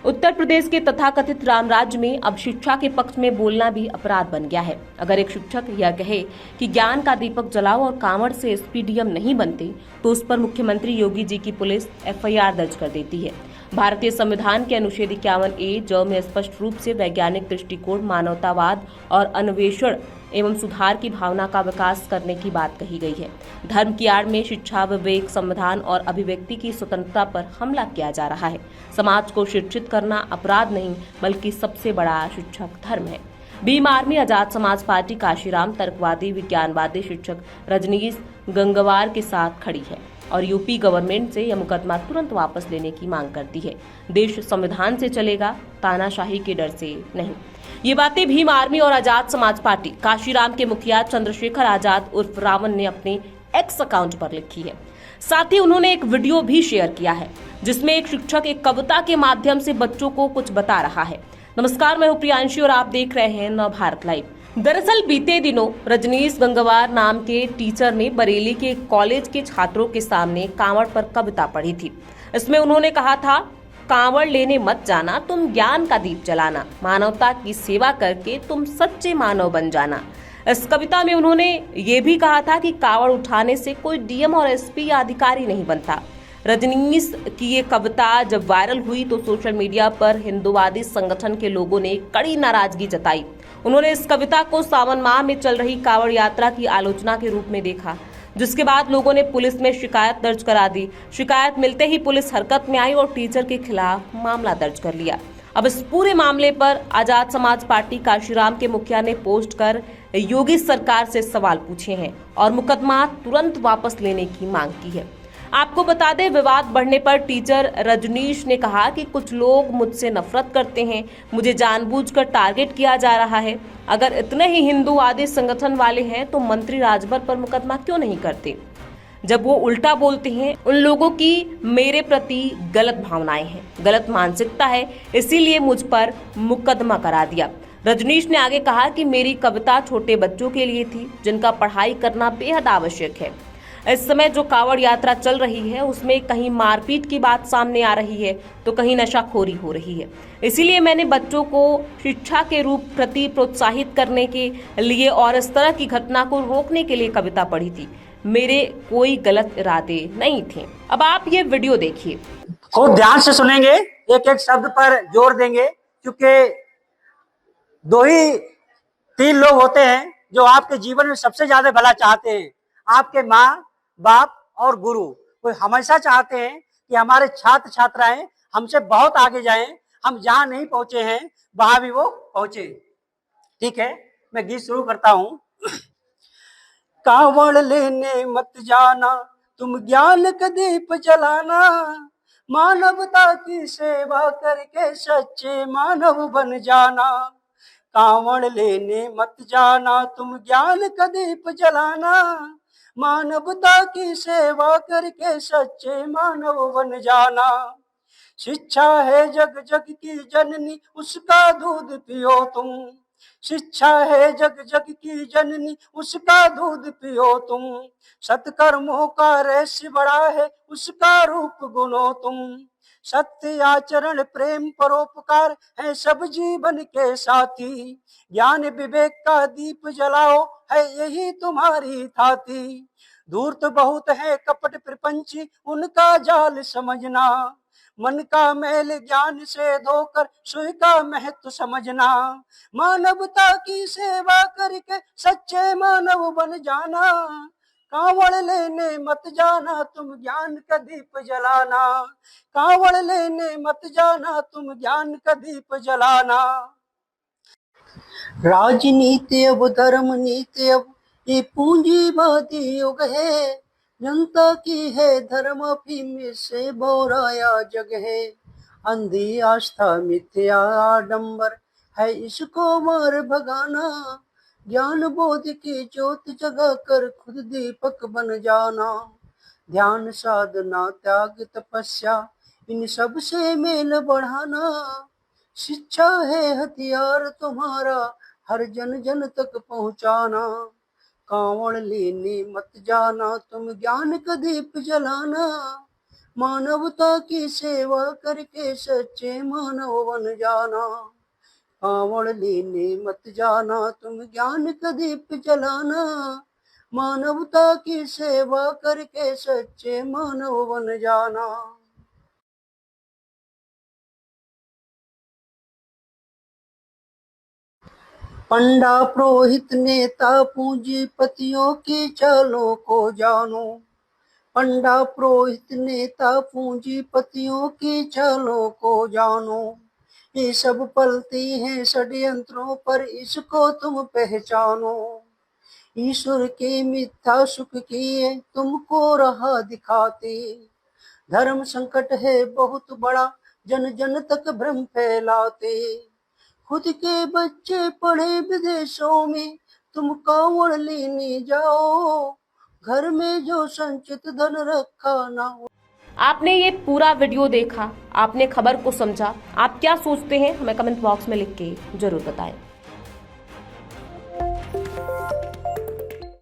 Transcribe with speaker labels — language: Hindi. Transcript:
Speaker 1: उत्तर प्रदेश के तथाकथित राम राज्य में अब शिक्षा के पक्ष में बोलना भी अपराध बन गया है। अगर एक शिक्षक यह कहे कि ज्ञान का दीपक जलाओ और कांवड़ से एसपीडीएम नहीं बनते, तो उस पर मुख्यमंत्री योगी जी की पुलिस एफआईआर दर्ज कर देती है। भारतीय संविधान के अनुच्छेद 51A ज में स्पष्ट रूप से वैज्ञानिक दृष्टिकोण, मानवतावाद और अन्वेषण एवं सुधार की भावना का विकास करने की बात कही गई है। धर्म की आड़ में शिक्षा, विवेक, संविधान और अभिव्यक्ति की स्वतंत्रता पर हमला किया जा रहा है। समाज को शिक्षित करना अपराध नहीं, बल्कि सबसे बड़ा शिक्षक धर्म है। भीम आर्मी, आजाद समाज पार्टी, काशीराम, तर्कवादी, विज्ञानवादी शिक्षक रजनीश गंगवार के साथ खड़ी है और यूपी गवर्नमेंट से यह मुकदमा तुरंत वापस लेने की मांग करती है। देश संविधान से चलेगा, तानाशाही के डर से नहीं। ये बातें भीम आर्मी और आजाद समाज पार्टी काशीराम के मुखिया चंद्रशेखर आजाद उर्फ रावण ने अपने एक्स अकाउंट पर लिखी है। साथ ही उन्होंने एक वीडियो भी शेयर किया है जिसमें एक शिक्षक एक कविता के माध्यम से बच्चों को कुछ बता रहा है। नमस्कार, मैं हूं प्रियांशी और आप देख रहे हैं नव भारत लाइव। दरअसल बीते दिनों रजनीश गंगवार नाम के टीचर ने बरेली के कॉलेज के छात्रों के सामने कांवड़ पर कविता पढ़ी थी। इसमें उन्होंने कहा था, कांवड़ लेने मत जाना, तुम ज्ञान का दीप जलाना, मानवता की सेवा करके तुम सच्चे मानव बन जाना। इस कविता में उन्होंने ये भी कहा था कि कांवड़ उठाने से कोई डीएम और एसपी या अधिकारी नहीं बनता। रजनीश की ये कविता जब वायरल हुई तो सोशल मीडिया पर हिंदूवादी संगठन के लोगों ने कड़ी नाराजगी जताई। उन्होंने इस कविता को सावन माह में चल रही कांवड़ यात्रा की आलोचना के रूप में देखा, जिसके बाद लोगों ने पुलिस में शिकायत दर्ज करा दी। शिकायत मिलते ही पुलिस हरकत में आई और टीचर के खिलाफ मामला दर्ज कर लिया। अब इस पूरे मामले पर आजाद समाज पार्टी काशीराम के मुखिया ने पोस्ट कर योगी सरकार से सवाल पूछे हैं और मुकदमा तुरंत वापस लेने की मांग की है। आपको बता दें, विवाद बढ़ने पर टीचर रजनीश ने कहा कि कुछ लोग मुझसे नफरत करते हैं, मुझे जानबूझकर टारगेट किया जा रहा है। अगर इतने ही हिंदूवादी संगठन वाले हैं तो मंत्री राजभर पर मुकदमा क्यों नहीं करते? जब वो उल्टा बोलते हैं, उन लोगों की मेरे प्रति गलत भावनाएं हैं, गलत मानसिकता है, इसीलिए मुझ पर मुकदमा करा दिया। रजनीश ने आगे कहा कि मेरी कविता छोटे बच्चों के लिए थी, जिनका पढ़ाई करना बेहद आवश्यक है। इस समय जो कांवड़ यात्रा चल रही है उसमें कहीं मारपीट की बात सामने आ रही है तो कहीं नशाखोरी हो रही है। इसीलिए मैंने बच्चों को शिक्षा के रूप प्रति प्रोत्साहित करने के लिए और इस तरह की घटना को रोकने के लिए कविता पढ़ी थी। मेरे कोई गलत इरादे नहीं थे। अब आप ये वीडियो देखिए।
Speaker 2: खूब ध्यान से सुनेंगे, एक एक शब्द पर जोर देंगे, क्योंकि दो ही तीन लोग होते हैं जो आपके जीवन में सबसे ज्यादा भला चाहते हैं, आपके माँ बाप और गुरु। कोई हमेशा चाहते हैं कि हमारे छात्र छात्राएं हमसे बहुत आगे जाएं, हम जहां नहीं पहुंचे हैं वहां भी वो पहुंचे। ठीक है, मैं गीत शुरू करता हूं। कांवड़ लेने मत जाना, तुम ज्ञान का दीप जलाना, मानवता की सेवा करके सच्चे मानव बन जाना। कांवड़ लेने मत जाना, तुम ज्ञान का दीप जलाना, मानवता की सेवा करके सच्चे मानव बन जाना। शिक्षा है जग जग की जननी, उसका दूध पियो तुम। शिक्षा है जग जग की जननी, उसका दूध पियो तुम। सत्कर्मों का रहस्य बड़ा है, उसका रूप गुनो तुम। सत्य आचरण प्रेम परोपकार है सब जीवन के साथी। ज्ञान विवेक का दीप जलाओ, है यही तुम्हारी थाती। धूर्त बहुत है कपट प्रपंची, उनका जाल समझना। मन का मैल ज्ञान से धोकर सुई का महत्व समझना। मानवता की सेवा करके सच्चे मानव बन जाना। कांवड़ लेने मत जाना, तुम ज्ञान का दीप जलाना। कांवड़ लेने मत जाना, तुम ज्ञान का दीप जलाना। राजनीति अब धर्म नीति अब ये पूंजीवादी युग है। जनता की है धर्म अफीम से बोराया जग है। अंधी आस्था मिथ्या आडंबर है, इसको मार भगाना। ज्ञान बोध की ज्योत जगा कर खुद दीपक बन जाना। ध्यान साधना त्याग तपस्या इन सब से मेल बढ़ाना। शिक्षा है हथियार तुम्हारा, हर जन जन तक पहुंचाना। कांवड़ लेने मत जाना, तुम ज्ञान का दीप जलाना। मानवता की सेवा करके सच्चे मानव बन जाना। कांवड़ लेने मत जाना, तुम ज्ञान का दीप जलाना। मानवता की सेवा करके सच्चे मानव बन जाना। पंडा पुरोहित नेता पूंजीपतियों की चालों को जानो। पंडा पुरोहित नेता पूंजीपतियों की चालों को जानो। ये सब पलती हैं षड्यंत्रों पर, इसको तुम पहचानो। ईश्वर के मिथ्या सुख की तुमको राह दिखाते। धर्म संकट है बहुत बड़ा, जन जन तक भ्रम फैलाते। खुद के बच्चे पढ़े विदेशों में, तुम कांवड़ लेने जाओ। घर में जो संचित धन रखा ना हो।
Speaker 1: आपने ये पूरा वीडियो देखा, आपने खबर को समझा, आप क्या सोचते हैं हमें कमेंट बॉक्स में लिख के जरूर बताएं।